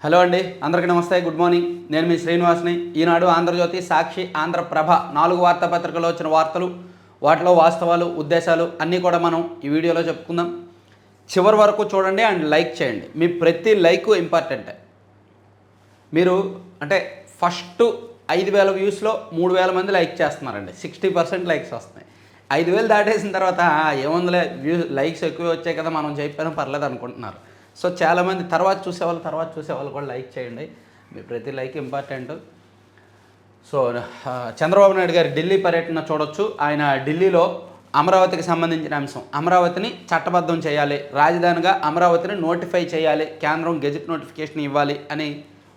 Hello అండి, అందరికీ నమస్తే, గుడ్ మార్నింగ్. నేను మీ శ్రీనివాస్ని. ఈనాడు, ఆంధ్రజ్యోతి, సాక్షి, ఆంధ్రప్రభ 4 వార్తాపత్రికల్లో వచ్చిన వార్తలు, వాటిలో వాస్తవాలు, ఉద్దేశాలు అన్నీ కూడా మనం ఈ వీడియోలో చెప్పుకుందాం. చివరి వరకు చూడండి అండ్ లైక్ చేయండి. మీ ప్రతి లైక్ ఇంపార్టెంటే. మీరు అంటే ఫస్ట్ 5,000 వ్యూస్లో 3,000 మంది లైక్ చేస్తున్నారండి. 60% లైక్స్ వస్తున్నాయి. 5,000 దాటేసిన తర్వాత ఏముందిలే, లైక్స్ ఎక్కువ వచ్చాయి కదా, మనం చెప్పినా పర్లేదు అనుకుంటున్నారు. సో చాలామంది తర్వాత చూసేవాళ్ళు కూడా లైక్ చేయండి. మీ ప్రతి like important. So Chandrababu Naidu గారి ఢిల్లీ పర్యటన చూడొచ్చు. ఆయన ఢిల్లీలో అమరావతికి సంబంధించిన అంశం, అమరావతిని చట్టబద్ధం చేయాలి, రాజధానిగా అమరావతిని నోటిఫై చేయాలి, కేంద్రం గెజిట్ నోటిఫికేషన్ ఇవ్వాలి అని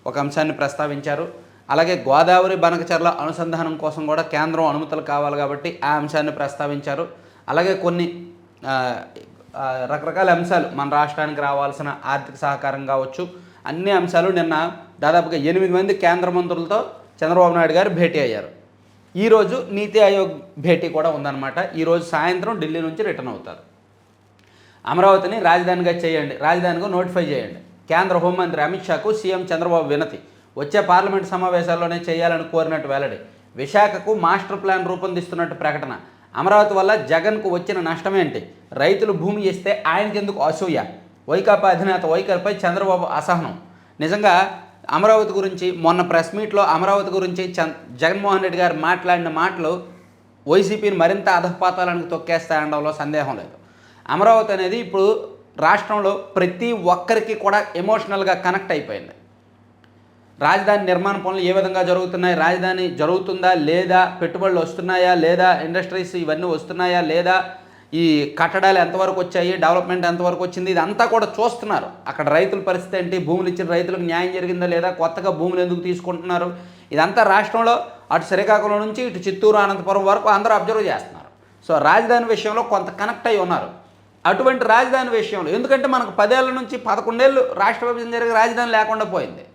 ఒక అంశాన్ని ప్రస్తావించారు. అలాగే గోదావరి బనకచర్ల అనుసంధానం కోసం కూడా కేంద్రం అనుమతులు కావాలి కాబట్టి ఆ అంశాన్ని ప్రస్తావించారు. అలాగే కొన్ని రకరకాల అంశాలు, మన రాష్ట్రానికి రావాల్సిన ఆర్థిక సహకారం కావచ్చు, అన్ని అంశాలు నిన్న దాదాపుగా 8 మంది కేంద్ర మంత్రులతో చంద్రబాబు నాయుడు గారు భేటీ అయ్యారు. ఈరోజు నీతి ఆయోగ్ భేటీ కూడా ఉందన్నమాట. ఈరోజు సాయంత్రం ఢిల్లీ నుంచి రిటర్న్ అవుతారు. అమరావతిని రాజధానిగా చేయండి, రాజధానిగా నోటిఫై చేయండి. కేంద్ర హోంమంత్రి అమిత్ షాకు సీఎం చంద్రబాబు వినతి. వచ్చే పార్లమెంటు సమావేశాల్లోనే చేయాలని కోరినట్టు వెల్లడి. విశాఖకు మాస్టర్ ప్లాన్ రూపొందిస్తున్నట్టు ప్రకటన. అమరావతి వల్ల జగన్కు వచ్చిన నష్టమేంటి? రైతులు భూమి ఇస్తే ఆయనకెందుకు అసూయ? వైకాపా అధినేత వైఖరిపై చంద్రబాబు అసహనం. నిజంగా అమరావతి గురించి మొన్న ప్రెస్ మీట్లో అమరావతి గురించి జగన్మోహన్ రెడ్డి గారు మాట్లాడిన మాటలు వైసీపీని మరింత అధపాతాలకు తొక్కేస్తాయనడంలో సందేహం లేదు. అమరావతి అనేది ఇప్పుడు రాష్ట్రంలో ప్రతి ఒక్కరికి కూడా ఎమోషనల్గా కనెక్ట్ అయిపోయింది. రాజధాని నిర్మాణ పనులు ఏ విధంగా జరుగుతున్నాయి, రాజధాని జరుగుతుందా లేదా, పెట్టుబడులు వస్తున్నాయా లేదా, ఇండస్ట్రీస్ ఇవన్నీ వస్తున్నాయా లేదా, ఈ కట్టడాలు ఎంతవరకు వచ్చాయి, డెవలప్మెంట్ ఎంతవరకు వచ్చింది, ఇదంతా కూడా చూస్తున్నారు. అక్కడ రైతుల పరిస్థితి ఏంటి, భూములు ఇచ్చిన రైతులకు న్యాయం జరిగిందా లేదా, కొత్తగా భూములు ఎందుకు తీసుకుంటున్నారు, ఇదంతా రాష్ట్రంలో అటు శ్రీకాకుళం నుంచి ఇటు చిత్తూరు, అనంతపురం వరకు అందరూ అబ్జర్వ్ చేస్తున్నారు. సో రాజధాని విషయంలో కొంత కనెక్ట్ అయి ఉన్నారు. అటువంటి రాజధాని విషయంలో, ఎందుకంటే మనకు 10 ఏళ్ల నుంచి 11 ఏళ్ళు రాష్ట్ర విభజన జరిగే రాజధాని లేకుండా పోయింది.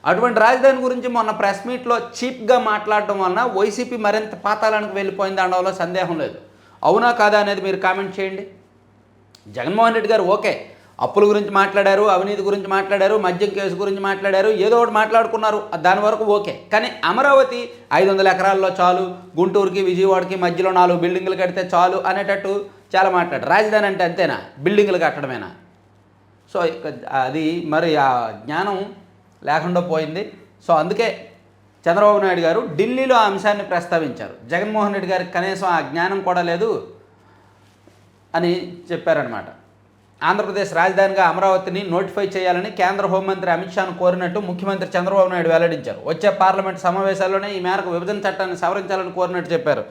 అటువంటి రాజధాని గురించి మొన్న ప్రెస్ మీట్లో చీప్గా మాట్లాడటం వలన వైసీపీ మరింత పాతాళానికి వెళ్ళిపోయింది అనడంలో సందేహం లేదు. అవునా కాదా అనేది మీరు కామెంట్ చేయండి. జగన్మోహన్ రెడ్డి గారు ఓకే, అప్పుల గురించి మాట్లాడారు, అవినీతి గురించి మాట్లాడారు, మద్యం కేసు గురించి మాట్లాడారు, ఏదో ఒకటి మాట్లాడుకున్నారు, దాని వరకు ఓకే. కానీ అమరావతి 500 ఎకరాల్లో చాలు, గుంటూరుకి విజయవాడకి మధ్యలో 4 బిల్డింగులు కడితే చాలు అనేటట్టు చాలా మాట్లాడారు. రాజధాని అంటే అంతేనా, బిల్డింగులు కట్టడమేనా? సో అది మరి ఆ జ్ఞానం లేకుండా పోయింది. సో అందుకే చంద్రబాబు నాయుడు గారు ఢిల్లీలో ఆ అంశాన్ని ప్రస్తావించారు. జగన్మోహన్ రెడ్డి గారికి కనీసం ఆ జ్ఞానం కూడా లేదు అని చెప్పారనమాట. ఆంధ్రప్రదేశ్ రాజధానిగా అమరావతిని నోటిఫై చేయాలని కేంద్ర హోంమంత్రి అమిత్ షాను కోరినట్టు ముఖ్యమంత్రి చంద్రబాబు నాయుడు వెల్లడించారు. వచ్చే పార్లమెంట్ సమావేశాల్లోనే ఈ మేరకు విభజన చట్టాన్ని సవరించాలని కోరినట్టు చెప్పారు.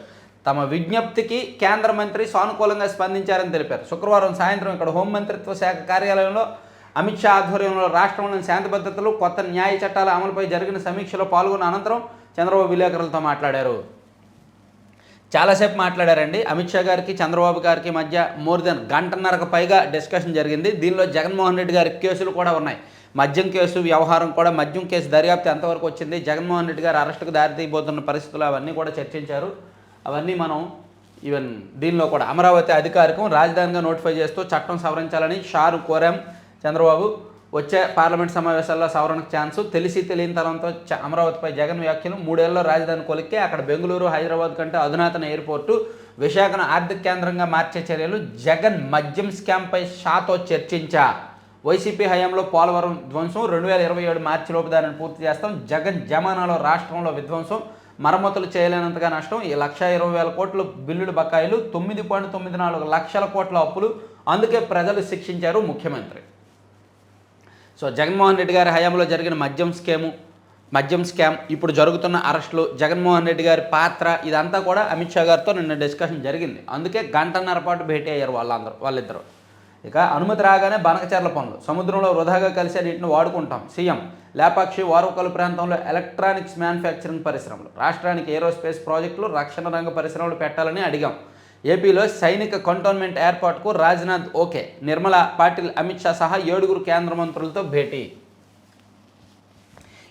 తమ విజ్ఞప్తికి కేంద్ర మంత్రి సానుకూలంగా స్పందించారని తెలిపారు. శుక్రవారం సాయంత్రం ఇక్కడ హోంమంత్రిత్వ శాఖ కార్యాలయంలో అమిత్ షా ఆధ్వర్యంలో రాష్ట్రంలోని శాంతి భద్రతలు, కొత్త న్యాయ చట్టాల అమలుపై జరిగిన సమీక్షలో పాల్గొన్న అనంతరం చంద్రబాబు విలేకరులతో మాట్లాడారు. చాలాసేపు మాట్లాడారండి. అమిత్ షా గారికి చంద్రబాబు గారికి మధ్య మోర్ దెన్ గంటన్నరకు పైగా డిస్కషన్ జరిగింది. దీనిలో జగన్మోహన్ రెడ్డి గారి కేసులు కూడా ఉన్నాయి. మద్యం కేసు వ్యవహారం కూడా, మద్యం కేసు దర్యాప్తు ఎంతవరకు వచ్చింది, జగన్మోహన్ రెడ్డి గారు అరెస్టుకు దారితీయబోతున్న పరిస్థితులు అవన్నీ కూడా చర్చించారు. అవన్నీ మనం ఈవెన్ దీనిలో కూడా అమరావతి అధికారికం రాజధానిగా నోటిఫై చేస్తూ చట్టం సవరించాలని షాను కోరాం. చంద్రబాబు వచ్చే పార్లమెంట్ సమావేశాల్లో సవరణకు ఛాన్సు, తెలిసి తెలియని తరంతో అమరావతిపై జగన్ వ్యాఖ్యలు. 3 ఏళ్లలో రాజధాని కొలిక్కి అక్కడ బెంగళూరు, హైదరాబాద్ కంటే అధునాతన ఎయిర్పోర్టు, విశాఖను ఆర్థిక కేంద్రంగా మార్చే చర్యలు. జగన్ మద్యం స్కామ్పై షాతో చర్చించా. వైసీపీ హయాంలో పోలవరం విధ్వంసం, 2027 మార్చిలోపు దానిని పూర్తి చేస్తాం. జగన్ జమానాలో రాష్ట్రంలో విధ్వంసం, మరమ్మతులు చేయలేనంతగా నష్టం, 1,20,000 కోట్ల బిల్లులు బకాయిలు, 9.94 లక్షల కోట్ల అప్పులు, అందుకే ప్రజలు శిక్షించారు ముఖ్యమంత్రి. సో జగన్మోహన్ రెడ్డి గారి హయాంలో జరిగిన మద్యం స్కామ్, ఇప్పుడు జరుగుతున్న అరెస్టులు, జగన్మోహన్ రెడ్డి గారి పాత్ర, ఇదంతా కూడా అమిత్ షా గారితో నిన్న డిస్కషన్ జరిగింది. అందుకే గంటన్నర పాటు భేటీ అయ్యారు వాళ్ళిద్దరూ. ఇక అనుమతి రాగానే బనకచర్ల పనులు, సముద్రంలో వృధాగా కలిసే నీటిని వాడుకుంటాం. సీఎం లేపాక్షి, వారుకల్ ప్రాంతంలో ఎలక్ట్రానిక్స్ మ్యానుఫ్యాక్చరింగ్ పరిశ్రమలు, రాష్ట్రానికి ఏరోస్పేస్ ప్రాజెక్టులు, రక్షణ రంగ పరిశ్రమలు పెట్టాలని అడిగాం. ఏపీలో సైనిక కంటోన్మెంట్ ఏర్పాటుకు రాజ్నాథ్ ఓకే. నిర్మలా, పాటిల్, అమిత్ షా సహా 7 కేంద్ర మంత్రులతో భేటీ.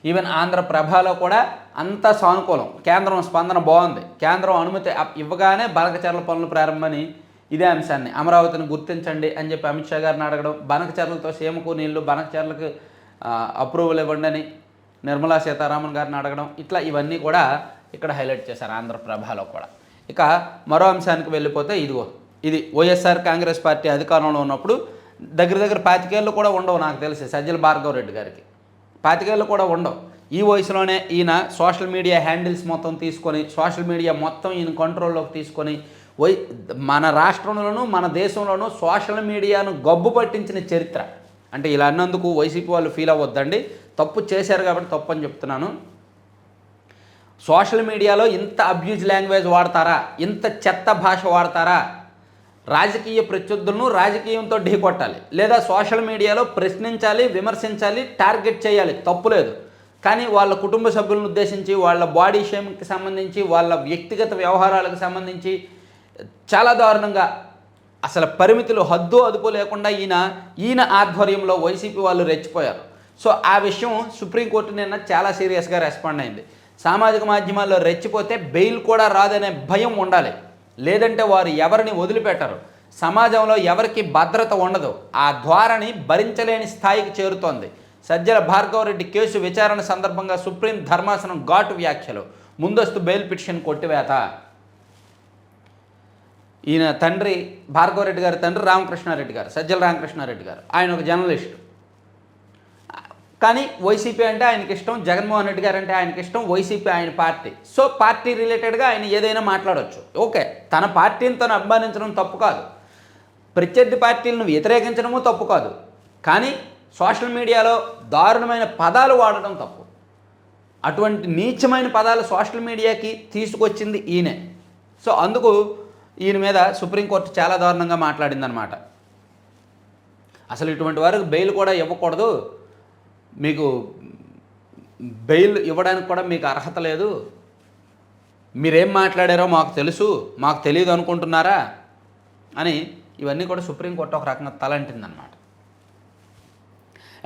ఈవెన్ ఆంధ్రప్రభలో కూడా అంత సానుకూలం, కేంద్రం స్పందన బాగుంది. కేంద్రం అనుమతి ఇవ్వగానే బనకచర్ల పనులు ప్రారంభమని ఇదే అంశాన్ని, అమరావతిని గుర్తించండి అని చెప్పి అమిత్ షా గారిని అడగడం, బనకచర్లతో సీమకు నీళ్లు, బనకచర్లకు అప్రూవల్ ఇవ్వండి అని నిర్మలా సీతారామన్ గారిని అడగడం, ఇట్లా ఇవన్నీ కూడా ఇక్కడ హైలైట్ చేశారు ఆంధ్రప్రభలో కూడా. ఇక మరో అంశానికి వెళ్ళిపోతే ఇది వైఎస్ఆర్ కాంగ్రెస్ పార్టీ అధికారంలో ఉన్నప్పుడు దగ్గర 25 ఏళ్ళు కూడా ఉండవు నాకు తెలిసి సజ్జల భార్గవరెడ్డి గారికి. 25 ఏళ్ళు కూడా ఉండవు. ఈ వయసులోనే ఈయన సోషల్ మీడియా హ్యాండిల్స్ మొత్తం తీసుకొని, సోషల్ మీడియా మొత్తం ఈయన కంట్రోల్లోకి తీసుకొని మన రాష్ట్రంలోనూ మన దేశంలోనూ సోషల్ మీడియాను గబ్బు పట్టించిన చరిత్ర. అంటే ఇలా అన్నందుకు వైసీపీ వాళ్ళు ఫీల్ అవ్వద్దండి, తప్పు చేశారు కాబట్టి తప్పు అని చెప్తున్నాను. సోషల్ మీడియాలో ఇంత అబ్యూజ్ లాంగ్వేజ్ వాడతారా, ఇంత చెత్త భాష వాడతారా? రాజకీయ ప్రత్యర్థులను రాజకీయంతో ఢీకొట్టాలి, లేదా సోషల్ మీడియాలో ప్రశ్నించాలి, విమర్శించాలి, టార్గెట్ చేయాలి, తప్పులేదు. కానీ వాళ్ళ కుటుంబ సభ్యులను ఉద్దేశించి, వాళ్ళ బాడీ షేమ్కి సంబంధించి, వాళ్ళ వ్యక్తిగత వ్యవహారాలకు సంబంధించి చాలా దారుణంగా అసలు పరిమితులు హద్దు అదుపు లేకుండా ఈయన ఆధ్వర్యంలో వైసీపీ వాళ్ళు రెచ్చిపోయారు. సో ఆ విషయం సుప్రీంకోర్టు నిన్న చాలా సీరియస్గా రెస్పాండ్ అయింది. సామాజిక మాధ్యమాల్లో రెచ్చిపోతే బెయిల్ కూడా రాదనే భయం ఉండాలి, లేదంటే వారు ఎవరిని వదిలిపెట్టరు, సమాజంలో ఎవరికి భద్రత ఉండదు. ఆ ధోరణి భరించలేని స్థాయికి చేరుతోంది. సజ్జల భార్గవరెడ్డి కేసు విచారణ సందర్భంగా సుప్రీం ధర్మాసనం ఘాటు వ్యాఖ్యలు, ముందస్తు బెయిల్ పిటిషన్ కొట్టివేత. ఈయన తండ్రి భార్గవరెడ్డి గారి తండ్రి రామకృష్ణారెడ్డి గారు, సజ్జల రామకృష్ణారెడ్డి గారు, ఆయన ఒక జర్నలిస్టు. కానీ వైసీపీ అంటే ఆయనకి ఇష్టం, జగన్మోహన్ రెడ్డి గారు అంటే ఆయనకి ఇష్టం, వైసీపీ ఆయన పార్టీ. సో పార్టీ రిలేటెడ్గా ఆయన ఏదైనా మాట్లాడవచ్చు, ఓకే. తన పార్టీని తను అభిమానించడం తప్పు కాదు, ప్రత్యర్థి పార్టీలను వ్యతిరేకించడము తప్పు కాదు. కానీ సోషల్ మీడియాలో దారుణమైన పదాలు వాడడం తప్పు. అటువంటి నీచమైన పదాలు సోషల్ మీడియాకి తీసుకొచ్చింది ఈయనే. సో అందుకు ఈయన మీద సుప్రీంకోర్టు చాలా దారుణంగా మాట్లాడిందనమాట. అసలు ఇటువంటి వారికి బెయిల్ కూడా ఇవ్వకూడదు, మీకు బెయిల్ ఇవ్వడానికి కూడా మీకు అర్హత లేదు, మీరేం మాట్లాడారో మాకు తెలుసు, మాకు తెలియదు అనుకుంటున్నారా అని ఇవన్నీ కూడా సుప్రీంకోర్టు ఒక రకంగా తలంటిందనమాట.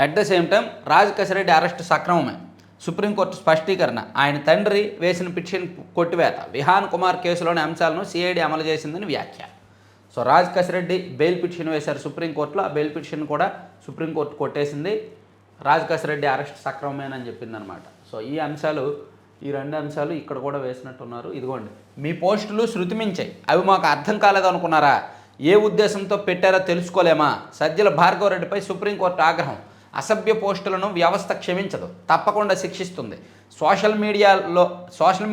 At the same time Raj Kasireddy arrest సక్రమమే, సుప్రీంకోర్టు స్పష్టీకరణ, ఆయన తండ్రి వేసిన పిటిషన్ కొట్టివేత, విహాన్ కుమార్ కేసులోని అంశాలను సిఐడి అమలు చేసిందని వ్యాఖ్య. So Raj Kasireddy bail petition వేశారు సుప్రీంకోర్టులో, ఆ బెయిల్ పిటిషన్ కూడా సుప్రీంకోర్టు కొట్టేసింది. రాజ్ కసిరెడ్డి అరెస్ట్ సక్రమమేనని చెప్పిందనమాట. సో ఈ రెండు అంశాలు ఇక్కడ కూడా వేసినట్టున్నారు. ఇదిగోండి, మీ పోస్టులు శృతిమించాయి, అవి మాకు అర్థం కాలేదు అనుకున్నారా? ఏ ఉద్దేశంతో పెట్టారో తెలుసుకోలేమా? సజ్జల భార్గవరెడ్డిపై సుప్రీంకోర్టు ఆగ్రహం, అసభ్య పోస్టులను వ్యవస్థ క్షమించదు, తప్పకుండా శిక్షిస్తుంది. సోషల్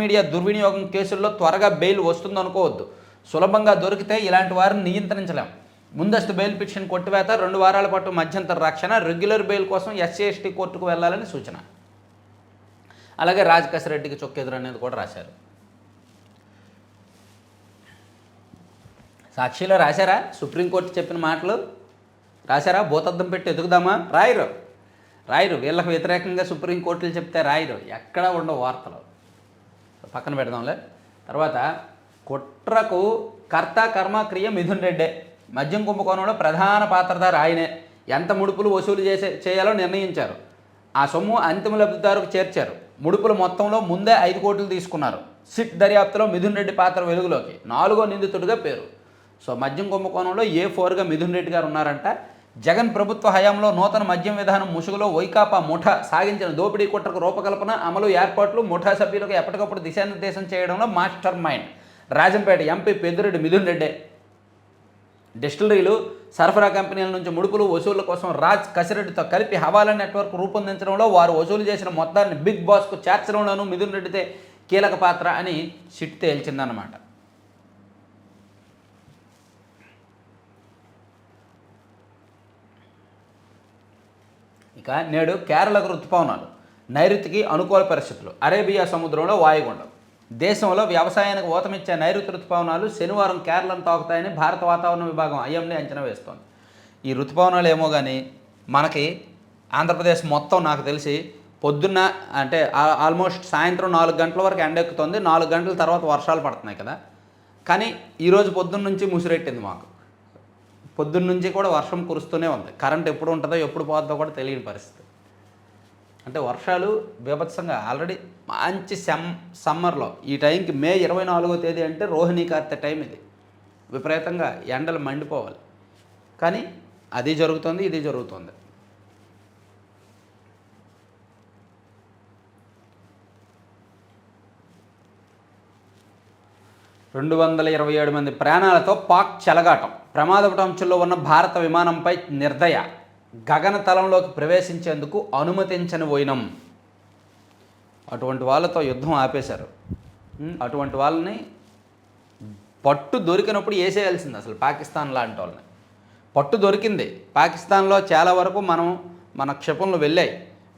మీడియా దుర్వినియోగం కేసుల్లో త్వరగా బెయిల్ వస్తుందనుకోవద్దు, సులభంగా దొరికితే ఇలాంటి వారిని నియంత్రించలేం. ముందస్తు బెయిల్ పిటిషన్ కొట్టివేత, 2 వారాల పాటు మధ్యంతర రక్షణ, రెగ్యులర్ బెయిల్ కోసం SC/ST కోర్టుకు వెళ్లాలని సూచన. అలాగే రాజ్ కసిరెడ్డికి చొక్కెదురు అనేది కూడా రాశారు. సాక్షిలో రాశారా సుప్రీంకోర్టు చెప్పిన మాటలు? రాశారా? భూతద్దం పెట్టి ఎదుగుదామా? రాయరు. వీళ్ళకి వ్యతిరేకంగా సుప్రీంకోర్టులు చెప్తే రాయరు, ఎక్కడా ఉండవు వార్తలు. పక్కన పెడదాంలే. తర్వాత కుట్రకు కర్త కర్మ క్రియ మిథున్ రెడ్డే, మద్యం కుంభకోణంలో ప్రధాన పాత్రధారి ఆయనే. ఎంత ముడుపులు వసూలు చేయాలో నిర్ణయించారు, ఆ సొమ్ము అంతిమ లబ్ధిదారుకు చేర్చారు. ముడుపుల మొత్తంలో ముందే 5 కోట్లు తీసుకున్నారు. సిట్ దర్యాప్తులో మిథున్ రెడ్డి పాత్ర వెలుగులోకి, 4వ నిందితుడిగా పేరు. సో మద్యం కుంభకోణంలో A4గా మిథున్ రెడ్డి గారు ఉన్నారంట. జగన్ ప్రభుత్వ హయాంలో నూతన మద్యం విధానం ముసుగులో వైకాపా ముఠా సాగించిన దోపిడీ కుట్రకు రూపకల్పన, అమలు, ఏర్పాట్లు, ముఠా సభ్యులకు ఎప్పటికప్పుడు దిశానిర్దేశం చేయడంలో master mind Rajampet MP Peddireddy Mithun రెడ్డే. డిస్టిలరీలు, సరఫరా కంపెనీల నుంచి ముడుపులు వసూళ్ల కోసం రాజ్ కసిరెడ్డితో కలిపి హవాలా నెట్వర్క్ రూపొందించడంలో, వారు వసూలు చేసిన మొత్తాన్ని బిగ్ బాస్కు చేర్చడంలోనూ మిథున్ రెడ్డితే కీలక పాత్ర అని సిట్ తేల్చిందన్నమాట. ఇక నేడు కేరళకు రుతుపవనాలు, నైరుతికి అనుకూల పరిస్థితులు, అరేబియా సముద్రంలో వాయుగుండం. దేశంలో వ్యవసాయానికి ఊతమిచ్చే నైరుతి రుతుపవనాలు శనివారం కేరళను తాకుతాయని భారత వాతావరణ విభాగం IMD అంచనా వేస్తోంది. ఈ రుతుపవనాలు ఏమో కానీ మనకి ఆంధ్రప్రదేశ్ మొత్తం నాకు తెలిసి పొద్దున్న అంటే ఆల్మోస్ట్ సాయంత్రం 4 గంటల వరకు ఎండెక్కుతుంది, 4 గంటల తర్వాత వర్షాలు పడుతున్నాయి కదా. కానీ ఈరోజు పొద్దున్న నుంచి ముసిరెట్టింది మాకు, పొద్దున్న నుంచి కూడా వర్షం కురుస్తూనే ఉంది. కరెంట్ ఎప్పుడు ఉంటుందో ఎప్పుడు పోతుందో కూడా తెలియని పరిస్థితి. అంటే వర్షాలు బీభత్సంగా ఆల్రెడీ మంచి సమ్మర్లో ఈ టైంకి మే 24వ తేదీ అంటే రోహిణీ కార్తె టైం ఇది, విపరీతంగా ఎండలు మండిపోవాలి. కానీ అది జరుగుతుంది, ఇది జరుగుతుంది. 227 మంది ప్రాణాలతో పాక్ చెలగాటం. ప్రమాదపు అంచుల్లో ఉన్న భారత విమానంపై నిర్దయ. గగనతలంలోకి ప్రవేశించేందుకు అనుమతించని వైనం. అటువంటి వాళ్ళతో యుద్ధం ఆపేశారు. అటువంటి వాళ్ళని పట్టు దొరికినప్పుడు వేసేయాల్సింది అసలు పాకిస్తాన్ లాంటి వాళ్ళని. పట్టు దొరికింది. పాకిస్తాన్లో చాలా వరకు మన క్షిపణులు వెళ్ళాయి.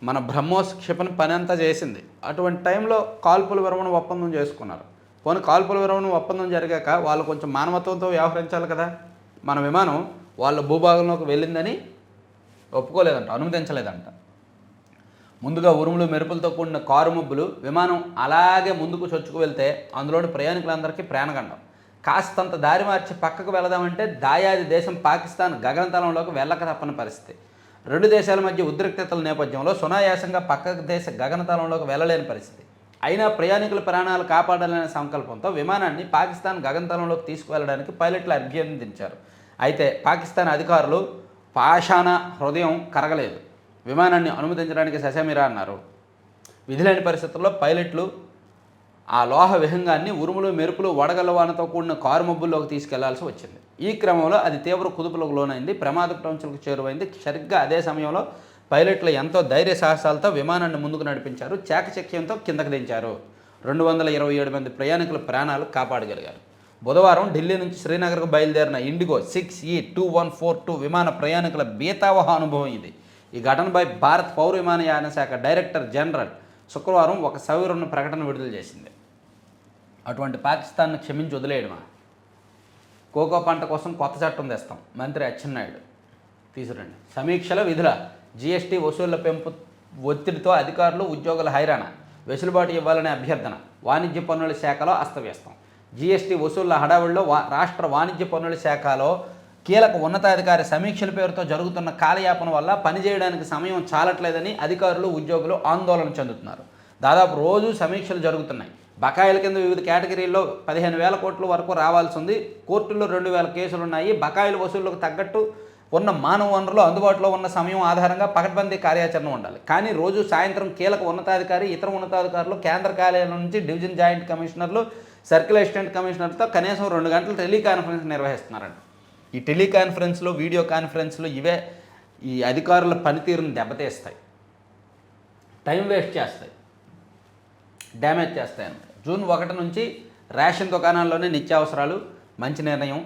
మన బ్రహ్మోస్ క్షిపణి పని అంతా చేసింది. అటువంటి టైంలో కాల్పుల విరమణ ఒప్పందం చేసుకున్నారు. పోనీ కాల్పుల విరమణ ఒప్పందం జరిగాక వాళ్ళు కొంచెం మానవత్వంతో వ్యవహరించాలి కదా. మన విమానం వాళ్ళ భూభాగంలోకి వెళ్ళిందని ఒప్పుకోలేదంట, అనుమతించలేదంట. ముందుగా ఉరుములు మెరుపులతో కూడిన కారు మబ్బులు విమానం అలాగే ముందుకు చొచ్చుకు వెళ్తే అందులోని ప్రయాణికులందరికీ ప్రాణగండం. కాస్తంత దారి మార్చి పక్కకు వెళదామంటే దాయాది దేశం పాకిస్తాన్ గగనతలంలోకి వెళ్ళక తప్పని పరిస్థితి. రెండు దేశాల మధ్య ఉద్రిక్తతల నేపథ్యంలో సునాయాసంగా పక్క దేశ గగనతలంలోకి వెళ్ళలేని పరిస్థితి. అయినా ప్రయాణికుల ప్రాణాలు కాపాడాలనే సంకల్పంతో విమానాన్ని పాకిస్తాన్ గగనతలంలోకి తీసుకువెళ్ళడానికి పైలట్లు అభ్యర్థించారు. అయితే పాకిస్తాన్ అధికారులు పాషాణ హృదయం కరగలేదు. విమానాన్ని అనుమతించడానికి ససేమిరా అన్నారు. విధిలేని పరిస్థితుల్లో పైలట్లు ఆ లోహ విహంగాన్ని ఉరుములు మెరుపులు వడగలవానతో కూడిన కారు మబ్బుల్లోకి తీసుకెళ్లాల్సి వచ్చింది. ఈ క్రమంలో అది తీవ్ర కుదుపులకు లోనైంది. ప్రమాదపు అంచులకు చేరువైంది. సరిగ్గా అదే సమయంలో పైలట్లు ఎంతో ధైర్య సాహసాలతో విమానాన్ని ముందుకు నడిపించారు. చాకచక్యంతో కిందకు దించారు. 227 మంది ప్రయాణికుల ప్రాణాలు కాపాడగలిగారు. బుధవారం ఢిల్లీ నుంచి శ్రీనగర్కు బయలుదేరిన ఇండిగో 6E2142 విమాన ప్రయాణికుల బీతావహ అనుభవం ఇది. ఈ ఘటనపై భారత్ పౌర విమానయాన శాఖ డైరెక్టర్ జనరల్ శుక్రవారం ఒక సవివరణ ప్రకటన విడుదల చేసింది. అటువంటి పాకిస్తాన్ను క్షమించి వదిలేయడమా? కోకో పంట కోసం కొత్త చట్టం తెస్తాం. మంత్రి అచ్చెన్నాయుడు తీసుకురండి. సమీక్షల విధుల జీఎస్టీ వసూళ్ల పెంపు ఒత్తిడితో అధికారులు ఉద్యోగుల హైరాణ. వెసులుబాటు ఇవ్వాలనే అభ్యర్థన. వాణిజ్య పన్నుల శాఖలో అస్తవ్యస్తం. జీఎస్టీ వసూళ్ల హడావుడిలో రాష్ట్ర వాణిజ్య పన్నుల శాఖలో కీలక ఉన్నతాధికారి సమీక్షల పేరుతో జరుగుతున్న కాలయాపన వల్ల పనిచేయడానికి సమయం చాలట్లేదని అధికారులు ఉద్యోగులు ఆందోళన చెందుతున్నారు. దాదాపు రోజు సమీక్షలు జరుగుతున్నాయి. బకాయిల కింద వివిధ కేటగిరీల్లో 15,000 కోట్ల వరకు రావాల్సి ఉంది. కోర్టుల్లో 2,000 కేసులు ఉన్నాయి. బకాయిల వసూళ్లకు తగ్గట్టు ఉన్న మానవ వనరులు అందుబాటులో ఉన్న సమయం ఆధారంగా పకడ్బందీ కార్యాచరణ ఉండాలి. కానీ రోజు సాయంత్రం కీలక ఉన్నతాధికారి, ఇతర ఉన్నతాధికారులు, కేంద్ర కార్యాలయం నుంచి డివిజన్ జాయింట్ కమిషనర్లు, సర్కిల్ అసిస్టెంట్ కమిషనర్తో కనీసం 2 గంటలు టెలికాన్ఫరెన్స్ నిర్వహిస్తున్నారండి. ఈ టెలికాన్ఫరెన్స్లు, వీడియో కాన్ఫరెన్స్లు ఇవే ఈ అధికారుల పనితీరుని దెబ్బతీస్తాయి, టైం వేస్ట్ చేస్తాయి, డ్యామేజ్ చేస్తాయి అన్నమాట. జూన్ 1 నుంచి రేషన్ దుకాణాల్లోనే నిత్యావసరాలు. మంచి నిర్ణయం.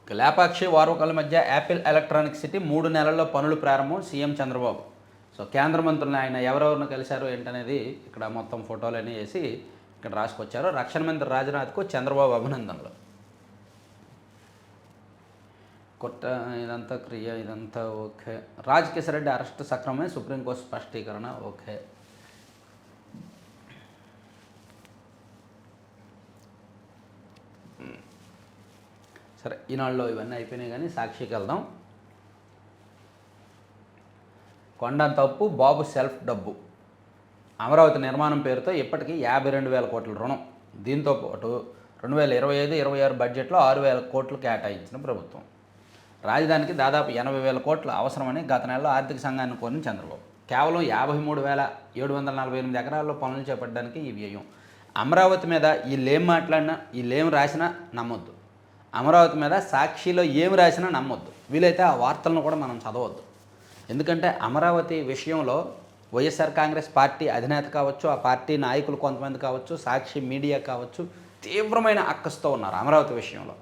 లేపాక్షి వారోకాల మధ్య యాపిల్ ఎలక్ట్రానిక్ సిటీ 3 నెలల్లో పనులు ప్రారంభం. సీఎం చంద్రబాబు. సో కేంద్ర మంత్రులను ఆయన ఎవరెవరిని కలిశారు ఏంటనేది ఇక్కడ మొత్తం ఫోటోలన్నీ వేసి ఇక్కడ రాసుకొచ్చారు. రక్షణ మంత్రి రాజ్నాథ్కు చంద్రబాబు అభినందనలు. ఇదంతా ఓకే. రాజకేశ్వర రెడ్డి అరెస్ట్ సక్రమమే. సుప్రీంకోర్టు స్పష్టీకరణ. ఓకే. సరే, ఈనాడులో ఇవన్నీ అయిపోయినాయి కానీ సాక్షికి వెళ్దాం. కొండంత అప్పు, బాబు సెల్ఫ్ డబ్బు. అమరావతి నిర్మాణం పేరుతో ఇప్పటికీ 52,000 కోట్ల రుణం. దీంతో పాటు 2025-26 బడ్జెట్లో 6,000 కోట్లు కేటాయించిన ప్రభుత్వం. రాజధానికి దాదాపు 80,000 కోట్లు అవసరమని గత నెలలో ఆర్థిక సంఘాన్ని కోరిన చంద్రబాబు. కేవలం 53,748 ఎకరాల్లో పనులు చేపట్టడానికి ఈ వ్యయం. అమరావతి మీద వీళ్ళేం మాట్లాడినా, వీళ్ళేం రాసినా నమ్మొద్దు. అమరావతి మీద సాక్షిలో ఏమి రాసినా నమ్మొద్దు. వీలైతే ఆ వార్తలను కూడా మనం చదవద్దు. ఎందుకంటే అమరావతి విషయంలో వైఎస్ఆర్ కాంగ్రెస్ పార్టీ అధినేత కావచ్చు, ఆ పార్టీ నాయకులు కొంతమంది కావచ్చు, సాక్షి మీడియా కావచ్చు, తీవ్రమైన అక్కసుతో ఉన్నారు అమరావతి విషయంలో.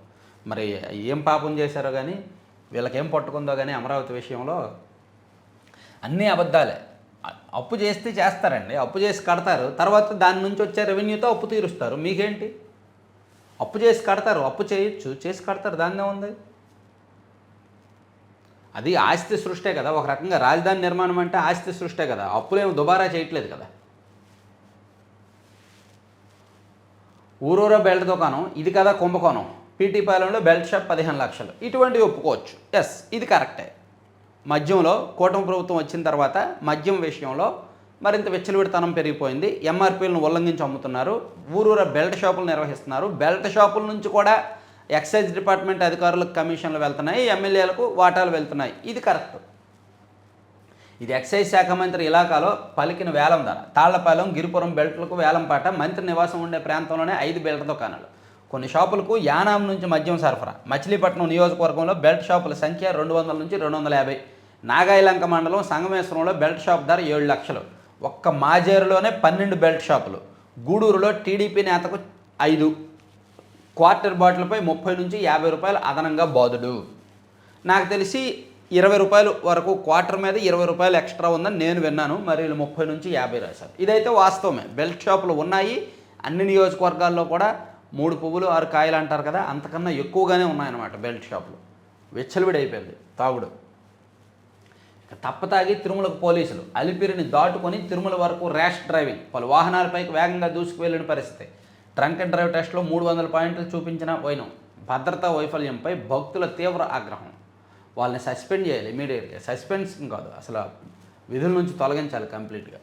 మరి ఏం పాపం చేశారో కానీ, వీళ్ళకేం పట్టుకుందో కానీ అమరావతి విషయంలో అన్నీ అబద్ధాలే. అప్పు చేస్తే చేస్తారండి, అప్పు చేసి కడతారు, తర్వాత దాని నుంచి వచ్చే రెవెన్యూతో అప్పు తీరుస్తారు. మీకేంటి? అప్పు చేసి కడతారు, అప్పు చేయొచ్చు, చేసి కడతారు, దాన్నే ఉంది. అది ఆస్తి సృష్టే కదా. ఒక రకంగా రాజధాని నిర్మాణం అంటే ఆస్తి సృష్టే కదా. అప్పులేమి దుబారా చేయట్లేదు కదా. ఊరూరా బెల్ట్ దుకాణం, ఇది కదా కుంభకోణం. పీటీపాలెంలో బెల్ట్ షాప్ 15 లక్షలు. ఇటువంటివి ఒప్పుకోవచ్చు. ఎస్, ఇది కరెక్టే. మద్యంలో కూటమి ప్రభుత్వం వచ్చిన తర్వాత మద్యం విషయంలో మరింత విచ్చలవిడితనం పెరిగిపోయింది. ఎంఆర్పీలను ఉల్లంఘించి అమ్ముతున్నారు. ఊరూరా బెల్ట్ షాపులు నిర్వహిస్తున్నారు. బెల్ట్ షాపుల నుంచి కూడా ఎక్సైజ్ డిపార్ట్మెంట్ అధికారులకు కమిషన్లు వెళ్తున్నాయి, ఎమ్మెల్యేలకు వాటాలు వెళ్తున్నాయి. ఇది కరెక్ట్. ఇది ఎక్సైజ్ శాఖ మంత్రి ఇలాకాలో పలికిన వేలం ధర. తాళ్లపాలెం, గిరిపురం బెల్ట్లకు వేలంపాట. మంత్రి నివాసం ఉండే ప్రాంతంలోనే 5 బెల్ట్ దుకాణాలు. కొన్ని షాపులకు యానాం నుంచి మద్యం సరఫరా. మచిలీపట్నం నియోజకవర్గంలో బెల్ట్ షాపుల సంఖ్య 200 నుంచి 250. నాగాయలంక మండలం సంగమేశ్వరంలో బెల్ట్ షాప్ ధర 7 లక్షలు. ఒక్క మాజేరులోనే 12 బెల్ట్ షాపులు. గూడూరులో టీడీపీ నేతకు 5 క్వార్టర్ బాటిల్పై 30 నుంచి 50 రూపాయలు అదనంగా బాదుడు. నాకు తెలిసి 20 రూపాయలు వరకు క్వార్టర్ మీద 20 రూపాయలు ఎక్స్ట్రా ఉందని నేను విన్నాను. మరి వీళ్ళు 30 నుంచి 50 రాశారు. ఇదైతే వాస్తవమే. బెల్ట్ షాపులు ఉన్నాయి అన్ని నియోజకవర్గాల్లో కూడా. 3 పువ్వులు 6 కాయలు అంటారు కదా, అంతకన్నా ఎక్కువగానే ఉన్నాయన్నమాట బెల్ట్ షాపులు. విచ్చలవిడి అయిపోయింది తాగుడు. తప్పతాగి తిరుమలకు పోలీసులు. అలిపిరిని దాటుకొని తిరుమల వరకు ర్యాష్ డ్రైవింగ్. పలు వాహనాలపైకి వేగంగా దూసుకువెళ్లిన పరిస్థితి. ట్రంక్ అండ్ డ్రైవ్ టెస్ట్లో 300 పాయింట్లు చూపించిన వైనం. భద్రతా వైఫల్యంపై భక్తుల తీవ్ర ఆగ్రహం. వాళ్ళని సస్పెండ్ చేయాలి ఇమీడియట్గా. సస్పెన్స్ కాదు, అసలు విధుల నుంచి తొలగించాలి కంప్లీట్గా.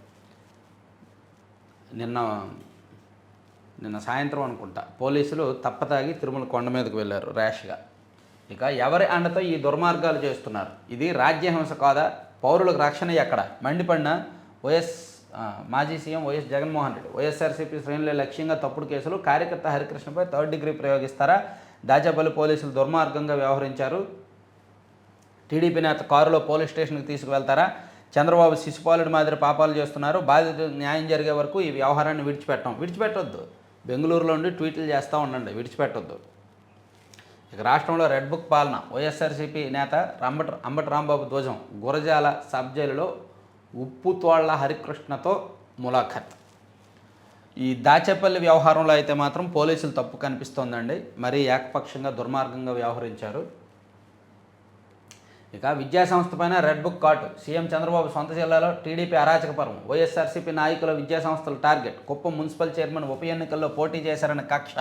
నిన్న సాయంత్రం అనుకుంటా పోలీసులు తప్పతాగి తిరుమల కొండ మీదకు వెళ్ళారు ర్యాష్గా. ఇక ఎవరి అండతో ఈ దుర్మార్గాలు చేస్తున్నారు? ఇది రాజ్యహింస కాదా? పౌరులకు రక్షణ ఎక్కడ? మండిపడిన మాజీ సీఎం వైఎస్ జగన్మోహన్ రెడ్డి. వైఎస్ఆర్సీపీ శ్రేణులే లక్ష్యంగా తప్పుడు కేసులు. కార్యకర్త హరికృష్ణపై 3rd డిగ్రీ ప్రయోగిస్తారా? దాచేపల్లి పోలీసులు దుర్మార్గంగా వ్యవహరించారు. టీడీపీ నేత కారులో పోలీస్ స్టేషన్కి తీసుకువెళ్తారా? చంద్రబాబు శిశుపాలుడి మాదిరి పాపాలు చేస్తున్నారు. బాధితులకు న్యాయం జరిగే వరకు ఈ వ్యవహారాన్ని విడిచిపెట్టొద్దు. బెంగళూరులో ఉండి ట్వీట్లు చేస్తూ ఉండండి, విడిచిపెట్టొద్దు. ఇక రాష్ట్రంలో రెడ్ బుక్ పాలన. వైఎస్ఆర్సీపీ నేత అంబటి రాంబాబు ధ్వజం. గురజాల సబ్ జైలులో ఉప్పుతోళ్ల హరికృష్ణతో ములాఖత్. ఈ దాచేపల్లి వ్యవహారంలో అయితే మాత్రం పోలీసులు తప్పు కనిపిస్తోందండి. మరీ ఏకపక్షంగా దుర్మార్గంగా వ్యవహరించారు. ఇక విద్యాసంస్థ పైన రెడ్ బుక్ కాటు. సీఎం చంద్రబాబు సొంత జిల్లాలో టీడీపీ అరాచకపరం. వైఎస్ఆర్సీపీ నాయకుల విద్యాసంస్థల టార్గెట్. కుప్పం మున్సిపల్ చైర్మన్ ఉప ఎన్నికల్లో పోటీ చేశారన్న కక్ష.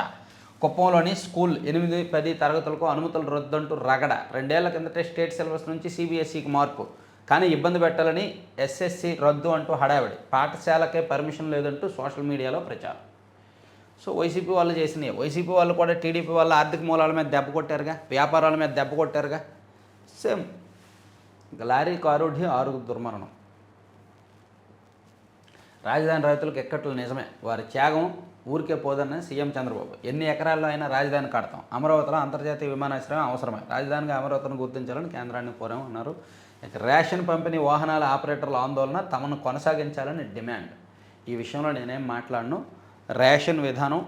కుప్పంలోని స్కూల్ 8, 10 తరగతులకు అనుమతులు రద్దంటూ రగడ. 2 ఏళ్ల కిందటే స్టేట్ సిలబస్ నుంచి CBSEకి మార్పు. కానీ ఇబ్బంది పెట్టాలని SSC రద్దు అంటూ హడావిడి. పాఠశాలకే పర్మిషన్ లేదంటూ సోషల్ మీడియాలో ప్రచారం. సో వైసీపీ వాళ్ళు చేసినాయి. వైసీపీ వాళ్ళు కూడా టీడీపీ వాళ్ళ ఆర్థిక మూలాల మీద దెబ్బ కొట్టారుగా, వ్యాపారాల మీద దెబ్బ కొట్టారుగా. సేమ్. ఇక లారీ కారుఢి 6 దుర్మరణం. రాజధాని రైతులకు ఎక్కట్లు నిజమే. వారి త్యాగం ఊరికే పోదన్న సీఎం చంద్రబాబు. ఎన్ని ఎకరాల్లో అయినా రాజధాని కడతాం. అమరావతిలో అంతర్జాతీయ విమానాశ్రయం అవసరమే. రాజధానిగా అమరావతిని గుర్తించాలని కేంద్రాన్ని కోరామన్నారు. ఇక రేషన్ పంపిణీ వాహనాల ఆపరేటర్ల ఆందోళన. తమను కొనసాగించాలని డిమాండ్. ఈ విషయంలో నేనేం మాట్లాడను. రేషన్ విధానం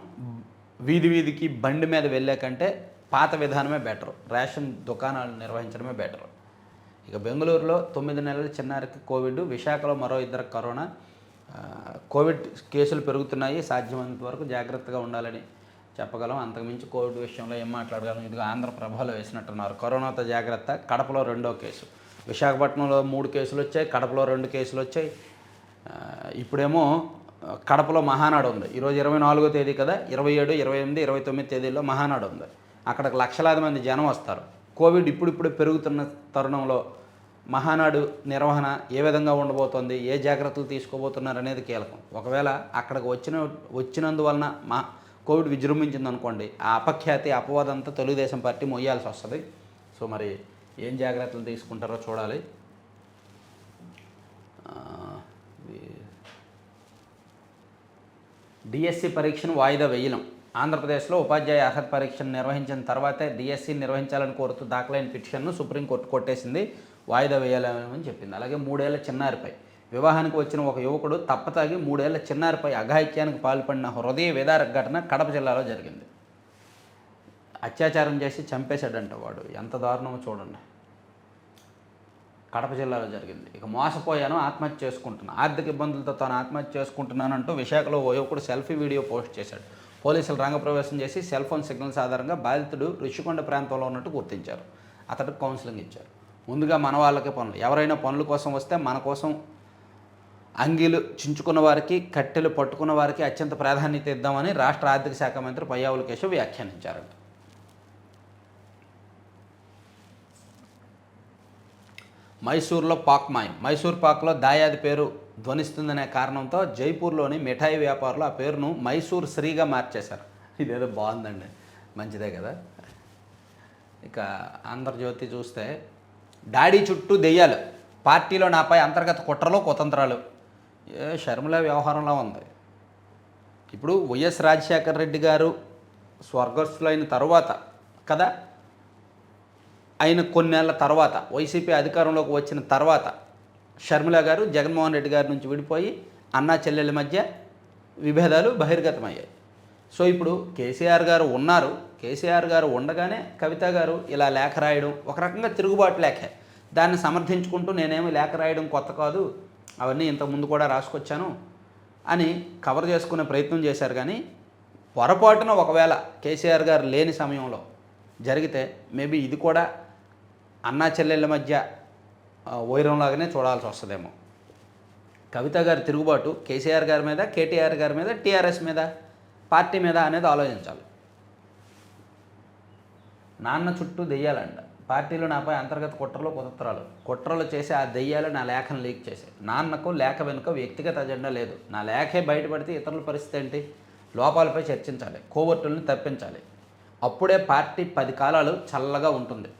వీధికి బండి మీద వెళ్ళే కంటే పాత విధానమే బెటరు. రేషన్ దుకాణాలు నిర్వహించడమే బెటరు. ఇక బెంగళూరులో 9 నెలల చిన్నారికి కోవిడ్. విశాఖలో మరో 2 కరోనా. కోవిడ్ కేసులు పెరుగుతున్నాయి. సాధ్యమైనంత వరకు జాగ్రత్తగా ఉండాలని చెప్పగలం. అంతకుమించి కోవిడ్ విషయంలో ఏం మాట్లాడగలం? ఇదిగో ఆంధ్రప్రభలో వేసినట్టున్నారు. కరోనాతో జాగ్రత్త. కడపలో 2వ కేసు. విశాఖపట్నంలో 3 కేసులు వచ్చాయి. కడపలో 2 కేసులు వచ్చాయి. ఇప్పుడేమో కడపలో మహానాడు ఉంది. ఈరోజు 24వ తేదీ కదా, 27, 28, 29 తేదీల్లో మహానాడు ఉంది. అక్కడికి లక్షలాది మంది జనం వస్తారు. కోవిడ్ ఇప్పుడిప్పుడే పెరుగుతున్న తరుణంలో మహానాడు నిర్వహణ ఏ విధంగా ఉండబోతోంది, ఏ జాగ్రత్తలు తీసుకోబోతున్నారు అనేది కీలకం. ఒకవేళ అక్కడికి వచ్చినందువలన కోవిడ్ విజృంభించింది అనుకోండి, ఆ అపఖ్యాతి అపవాదంతా తెలుగుదేశం పార్టీ మొయ్యాల్సి వస్తుంది. సో మరి ఏం జాగ్రత్తలు తీసుకుంటారో చూడాలి. డిఎస్సి పరీక్షను వాయిదా వేయలేం. ఆంధ్రప్రదేశ్లో ఉపాధ్యాయ అర్హత పరీక్షను నిర్వహించిన తర్వాతే డిఎస్సి నిర్వహించాలని కోరుతూ దాఖలైన పిటిషన్ను సుప్రీంకోర్టు కొట్టేసింది. వాయిదా వేయాలని చెప్పింది. అలాగే 3 ఏళ్ల చిన్నారిపై వివాహానికి వచ్చిన ఒక యువకుడు తప్పతాగి 3 ఏళ్ల చిన్నారిపై అఘాయిత్యానికి పాల్పడిన హృదయ విదారక ఘటన కడప జిల్లాలో జరిగింది. అత్యాచారం చేసి చంపేశాడంట వాడు. ఎంత దారుణమో చూడండి. కడప జిల్లాలో జరిగింది. ఇక మోసపోయాను, ఆత్మహత్య చేసుకుంటున్నాను, ఆర్థిక ఇబ్బందులతో తాను ఆత్మహత్య చేసుకుంటున్నానంటూ విశాఖలో ఓ యువకుడు సెల్ఫీ వీడియో పోస్ట్ చేశాడు. పోలీసులు రంగప్రవేశం చేసి సెల్ ఫోన్ సిగ్నల్స్ ఆధారంగా బాధితుడు రుషికొండ ప్రాంతంలో ఉన్నట్టు గుర్తించారు. అతడికి కౌన్సిలింగ్ ఇచ్చారు. ముందుగా మన వాళ్ళకే పనులు. ఎవరైనా పనుల కోసం వస్తే మన కోసం అంగీలు చించుకున్న వారికి, కట్టెలు పట్టుకున్న వారికి అత్యంత ప్రాధాన్యత ఇద్దామని రాష్ట్ర ఆర్థిక శాఖ మంత్రి పయ్యావుల కేశవ్ వ్యాఖ్యానించారు. మైసూర్లో పాక్ మాయం. మైసూర్ పాక్లో దాయాది పేరు ధ్వనిస్తుందనే కారణంతో జైపూర్లోని మిఠాయి వ్యాపారులు ఆ పేరును మైసూర్ శ్రీగా మార్చేశారు. ఇదేదో బాగుందండి, మంచిదే కదా. ఇక ఆంధ్రజ్యోతి చూస్తే డాడీ చుట్టూ దెయ్యాలు. పార్టీలో నాపై అంతర్గత కుట్రలు కుతంత్రాలు. షర్మిల వ్యవహారంలో ఉంది. ఇప్పుడు వైఎస్ రాజశేఖర రెడ్డి గారు స్వర్గస్థులైన తర్వాత కదా, ఆయన కొన్నేళ్ల తర్వాత వైసీపీ అధికారంలోకి వచ్చిన తర్వాత షర్మిల గారు జగన్మోహన్ రెడ్డి గారి నుంచి విడిపోయి అన్నా చెల్లెళ్ళ మధ్య విభేదాలు బహిర్గతమయ్యాయి. సో ఇప్పుడు కేసీఆర్ గారు ఉన్నారు. కేసీఆర్ గారు ఉండగానే కవిత గారు ఇలా లేఖ రాయడం ఒక రకంగా తిరుగుబాటు లేఖ. దాన్ని సమర్థించుకుంటూ నేనేమి లేఖ రాయడం కొత్త కాదు, అవన్నీ ఇంతకుముందు కూడా రాసుకొచ్చాను అని కవర్ చేసుకునే ప్రయత్నం చేశారు. కానీ పొరపాటున ఒకవేళ కేసీఆర్ గారు లేని సమయంలో జరిగితే మేబీ ఇది కూడా అన్నా చెల్లెళ్ళ మధ్య వైరంలాగానే చూడాల్సి వస్తుందేమో. కవిత గారి తిరుగుబాటు కేసీఆర్ గారి మీద, కేటీఆర్ గారి మీద, టీఆర్ఎస్ మీద, పార్టీ మీద అనేది ఆలోచించాలి. నాన్న చుట్టూ దెయ్యాలంట. పార్టీలో నాపై అంతర్గత కుట్రలు చేసి ఆ దెయ్యాలు నా లేఖను లీక్ చేశాయి. నాన్నకు లేఖ వెనుక వ్యక్తిగత అజెండా లేదు. నా లేఖే బయటపడితే ఇతరుల పరిస్థితి ఏంటి? లోపాలపై చర్చించాలి, కోవర్టులను తప్పించాలి. అప్పుడే పార్టీ 10 కాలాలు చల్లగా ఉంటుంది.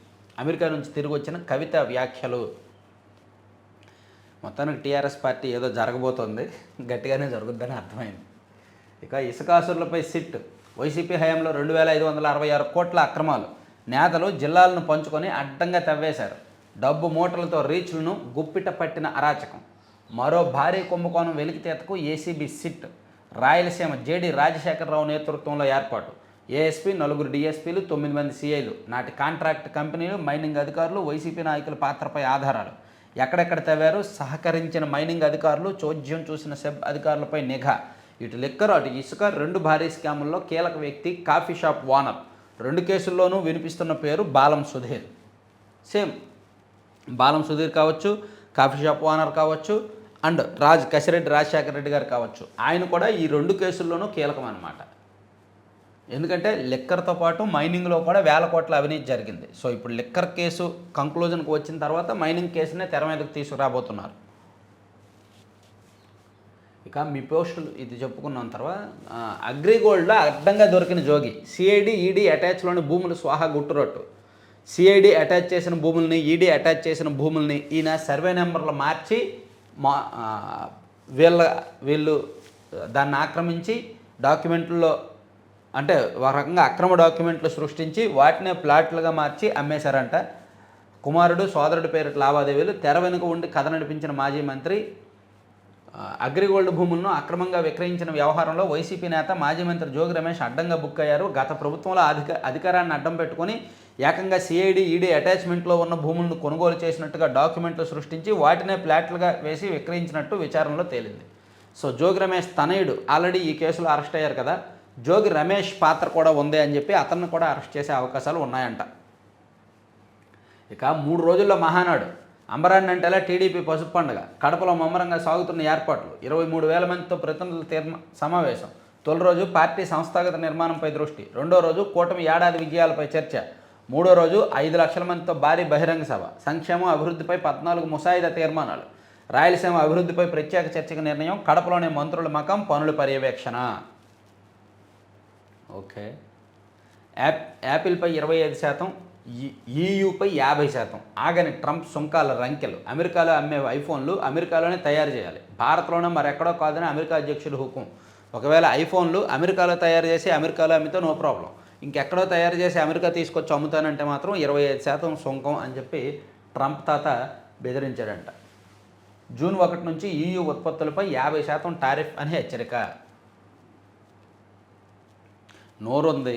అమెరికా నుంచి తిరిగి వచ్చిన కవిత వ్యాఖ్యలు. మొత్తానికి టీఆర్ఎస్ పార్టీ ఏదో జరగబోతోంది, గట్టిగానే జరుగుద్దని అర్థమైంది. ఇక ఇసుకాసురులపై సిట్. వైసీపీ హయాంలో 2566 కోట్ల అక్రమాలు. నేతలు జిల్లాలను పంచుకొని అడ్డంగా తవ్వేశారు. డబ్బు మూటలతో రీచ్లను గుప్పిట పట్టిన అరాచకం. మరో భారీ కుంభకోణం వెలికితేతకు ACB SIT. Rayalaseema JD Rajasekhara Rao నేతృత్వంలో ఏర్పాటు. ఏఎస్పీ, 4 డీఎస్పీలు, 9 మంది సీఐలు. నాటి కాంట్రాక్ట్ కంపెనీలు, మైనింగ్ అధికారులు, వైసీపీ నాయకుల పాత్రపై ఆధారాలు. ఎక్కడెక్కడ తవ్వారు? సహకరించిన మైనింగ్ అధికారులు, చోద్యం చూసిన సెబ్ అధికారులపై నిఘా. ఇటు లిక్కర్, అటు ఇసుక, 2 భారీ స్కాముల్లో కీలక వ్యక్తి కాఫీ షాప్ ఓనర్. 2 కేసుల్లోనూ వినిపిస్తున్న పేరు బాలం సుధీర్. సేమ్ బాలం సుధీర్ కావచ్చు, కాఫీ షాప్ ఓనర్ కావచ్చు, అండ్ కసిరెడ్డి రాజశేఖర రెడ్డి గారు కావచ్చు. ఆయన కూడా ఈ 2 కేసుల్లోనూ కీలకం అన్నమాట. ఎందుకంటే లిక్కర్తో పాటు మైనింగ్లో కూడా వేల కోట్ల అవినీతి జరిగింది. సో ఇప్పుడు లిక్కర్ కేసు కంక్లూజన్కి వచ్చిన తర్వాత మైనింగ్ కేసునే తెర మీదకు తీసుకురాబోతున్నారు. ఇక మీ పోస్టులు ఇది చెప్పుకున్న తర్వాత అగ్రిగోల్డ్లో అడ్డంగా దొరికిన జోగి. సిఐడి, ఈడీ అటాచ్లోని భూములు స్వాహా గుట్టురట్టు. సిఐడి అటాచ్ చేసిన భూముల్ని, ఈడీ అటాచ్ చేసిన భూముల్ని ఈయన సర్వే నెంబర్లు మార్చి వీళ్ళు దాన్ని ఆక్రమించి డాక్యుమెంట్లో, అంటే ఒక రకంగా అక్రమ డాక్యుమెంట్లు సృష్టించి వాటినే ప్లాట్లుగా మార్చి అమ్మేశారంట. కుమారుడు, సోదరుడి పేరిట లావాదేవీలు. తెర వెనుక ఉండి కథ నడిపించిన మాజీ మంత్రి. అగ్రిగోల్డ్ భూములను అక్రమంగా విక్రయించిన వ్యవహారంలో వైసీపీ నేత మాజీ మంత్రి జోగి రమేష్ అడ్డంగా బుక్ అయ్యారు. గత ప్రభుత్వంలో అధికారాన్ని అడ్డం పెట్టుకొని ఏకంగా సిఐడి, ఈడీ అటాచ్మెంట్లో ఉన్న భూములను కొనుగోలు చేసినట్టుగా డాక్యుమెంట్లు సృష్టించి వాటినే ప్లాట్లుగా వేసి విక్రయించినట్టు విచారణలో తేలింది. సో జోగి రమేష్ తనయుడు ఆల్రెడీ ఈ కేసులో అరెస్ట్ అయ్యారు కదా, జోగి రమేష్ పాత్ర కూడా ఉంది అని చెప్పి అతన్ని కూడా అరెస్ట్ చేసే అవకాశాలు ఉన్నాయంట. ఇక 3 రోజుల్లో మహానాడు. అంబరాన్ని అంటేలా టీడీపీ పసుపు పండుగ. కడపలో ముమ్మరంగా సాగుతున్న ఏర్పాట్లు. 23,000 మందితో ప్రతినిధుల సమావేశం. తొలి రోజు పార్టీ సంస్థాగత నిర్మాణంపై దృష్టి. 2వ రోజు కూటమి ఏడాది విజయాలపై చర్చ. 3వ రోజు 5 లక్షల మందితో భారీ బహిరంగ సభ. సంక్షేమం, అభివృద్ధిపై 14 ముసాయిదా తీర్మానాలు. రాయలసీమ అభివృద్ధిపై ప్రత్యేక చర్చకు నిర్ణయం. కడపలోని మంత్రుల మకం, పనుల పర్యవేక్షణ. ఓకే. యాపిల్పై 25%, ఈయూపై 50%. ఆగని ట్రంప్ సుంకాల రంకెలు. అమెరికాలో అమ్మే ఐఫోన్లు అమెరికాలోనే తయారు చేయాలి, భారత్లోనే మరెక్కడో కాదని అమెరికా అధ్యక్షుడు హుకుం. ఒకవేళ ఐఫోన్లు అమెరికాలో తయారు చేసి అమెరికాలో అమ్మితే నో ప్రాబ్లం. ఇంకెక్కడో తయారు చేసి అమెరికా తీసుకొచ్చి అమ్ముతానంటే మాత్రం 25% సుంకం అని చెప్పి ట్రంప్ తాత బెదిరించాడంట. జూన్ 1 నుంచి ఈయూ ఉత్పత్తులపై 50% టారిఫ్ అని హెచ్చరిక. నోరుంది,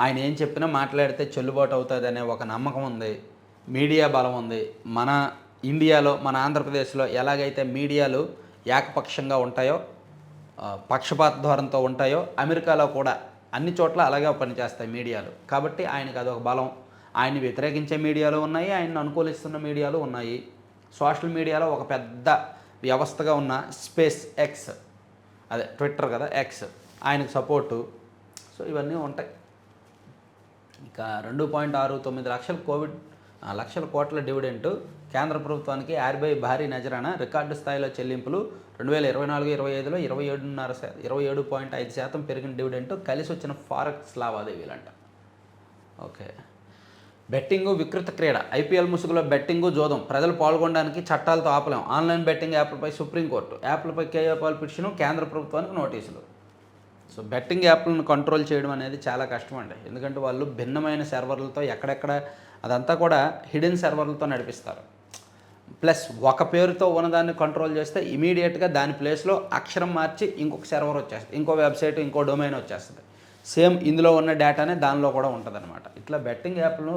ఆయన ఏం చెప్పినా మాట్లాడితే చెల్లుబాటు అవుతుంది అనే ఒక నమ్మకం ఉంది. మీడియా బలం ఉంది. మన ఇండియాలో, మన ఆంధ్రప్రదేశ్లో ఎలాగైతే మీడియాలు ఏకపక్షంగా ఉంటాయో, పక్షపాత ధోరణితో ఉంటాయో, అమెరికాలో కూడా అన్ని చోట్ల అలాగే పనిచేస్తాయి మీడియాలు. కాబట్టి ఆయనకు అదొక బలం. ఆయన్ని వ్యతిరేకించే మీడియాలు ఉన్నాయి, ఆయన్ని అనుకూలిస్తున్న మీడియాలు ఉన్నాయి. సోషల్ మీడియాలో ఒక పెద్ద వ్యవస్థగా ఉన్న స్పేస్ ఎక్స్, అదే ట్విట్టర్ కదా, ఎక్స్, ఆయనకు సపోర్టు. సో ఇవన్నీ ఉంటాయి. ఇక 2.69 లక్షల కోట్ల డివిడెంట్. కేంద్ర ప్రభుత్వానికి ఆర్బీఐ భారీ నజరానా. రికార్డు స్థాయిలో చెల్లింపులు. 2024-25లో 27.5% పెరిగిన డివిడెంట్. కలిసి వచ్చిన ఫారెక్స్ లావాదేవీలంట. ఓకే. బెట్టింగు వికృత క్రీడ, ఐపీఎల్ ముసుగులో బెట్టింగు జోదం, ప్రజలు పాల్గొనడానికి చట్టాలతో ఆపలేం, online betting యాప్లపై supreme court, యాప్లపై KA Paul petition, కేంద్ర ప్రభుత్వానికి నోటీసులు. సో బెట్టింగ్ యాప్లను కంట్రోల్ చేయడం అనేది చాలా కష్టం అండి, ఎందుకంటే వాళ్ళు భిన్నమైన సర్వర్లతో ఎక్కడెక్కడ అదంతా కూడా హిడెన్ సర్వర్లతో నడిపిస్తారు. ప్లస్ ఒక పేరుతో ఉన్నదాన్ని కంట్రోల్ చేస్తే ఇమీడియట్గా దాని ప్లేస్లో అక్షరం మార్చి ఇంకొక సర్వర్ వచ్చేస్తుంది, ఇంకో వెబ్సైట్, ఇంకో డొమైన్ వచ్చేస్తుంది. సేమ్ ఇందులో ఉన్న డేటానే దానిలో కూడా ఉంటుంది అనమాట. ఇట్లా బెట్టింగ్ యాప్లను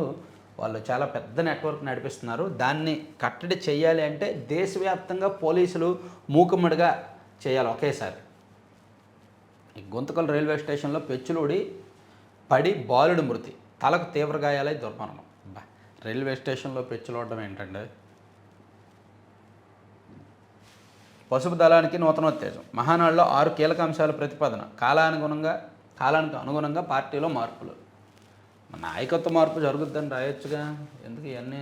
వాళ్ళు చాలా పెద్ద నెట్వర్క్ నడిపిస్తున్నారు. దాన్ని కట్టడి చేయాలి అంటే దేశవ్యాప్తంగా పోలీసులు మూకుమ్మడిగా చేయాలి ఒకేసారి. ఈ గుంతకల్ రైల్వే స్టేషన్లో పెచ్చులూడి పడి బాలుడి మృతి, తలకు తీవ్ర గాయాలై దుర్మరణం. రైల్వే స్టేషన్లో పెచ్చులోడడం ఏంటంటే పసుపు దళానికి నూతనోత్తేజం, మహానాడులో 6 కీలక అంశాల ప్రతిపాదన, కాలానికి అనుగుణంగా పార్టీలో మార్పులు. నాయకత్వ మార్పు జరుగుద్దని రాయొచ్చుగా, ఎందుకు ఇవన్నీ?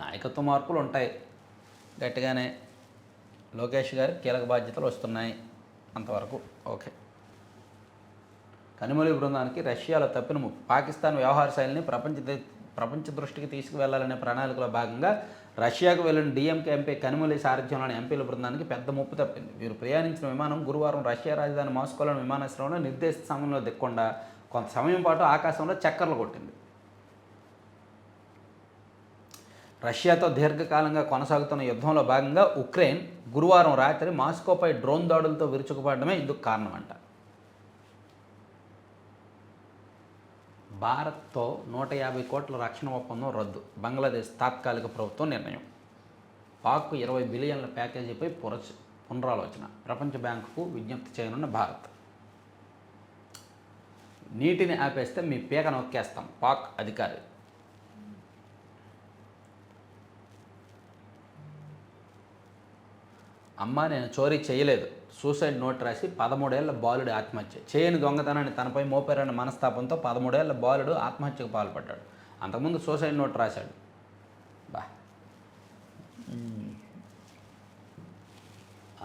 నాయకత్వ మార్పులు ఉంటాయి గట్టిగానే. లోకేష్ గారి కీలక బాధ్యతలు వస్తున్నాయి, అంతవరకు ఓకే. కనిమొళి బృందానికి రష్యాలో తప్పిన ముప్పు, పాకిస్తాన్ వ్యవహార శైలిని ప్రపంచ దృష్టికి తీసుకువెళ్లాలనే ప్రణాళికలో భాగంగా రష్యాకు వెళ్లిన డీఎంకే ఎంపీ కనిమొళి సారథ్యంలోని ఎంపీల బృందానికి పెద్ద ముప్పు తప్పింది. వీరు ప్రయాణించిన విమానం గురువారం రష్యా రాజధాని మాస్కోలోని విమానాశ్రయంలో నిర్దేశిత సమయంలో దిక్కుండా కొంత సమయం పాటు ఆకాశంలో చక్కర్లు కొట్టింది. రష్యాతో దీర్ఘకాలంగా కొనసాగుతున్న యుద్ధంలో భాగంగా ఉక్రెయిన్ గురువారం రాత్రి మాస్కోపై డ్రోన్ దాడులతో విరుచుకుపడడమే ఇందుకు కారణమంట. భారత్తో 150 కోట్ల రక్షణ ఒప్పందం రద్దు, బంగ్లాదేశ్ తాత్కాలిక ప్రభుత్వం నిర్ణయం. పాక్ 20 బిలియన్ల ప్యాకేజీపై పునరాలోచన, ప్రపంచ బ్యాంకుకు విజ్ఞప్తి చేయనున్న భారత్. నీటిని ఆపేస్తే మీ పీక నొక్కేస్తాం, పాక్ అధికారి. అమ్మ నేను చోరీ చేయలేదు, సూసైడ్ నోట్ రాసి 13 ఏళ్ల బాలుడి ఆత్మహత్య. చేయని దొంగతనాన్ని తనపై మోపారన్న మనస్తాపంతో 13 ఏళ్ల బాలుడు ఆత్మహత్యకు పాల్పడ్డాడు. అంతకుముందు సూసైడ్ నోట్ రాశాడు.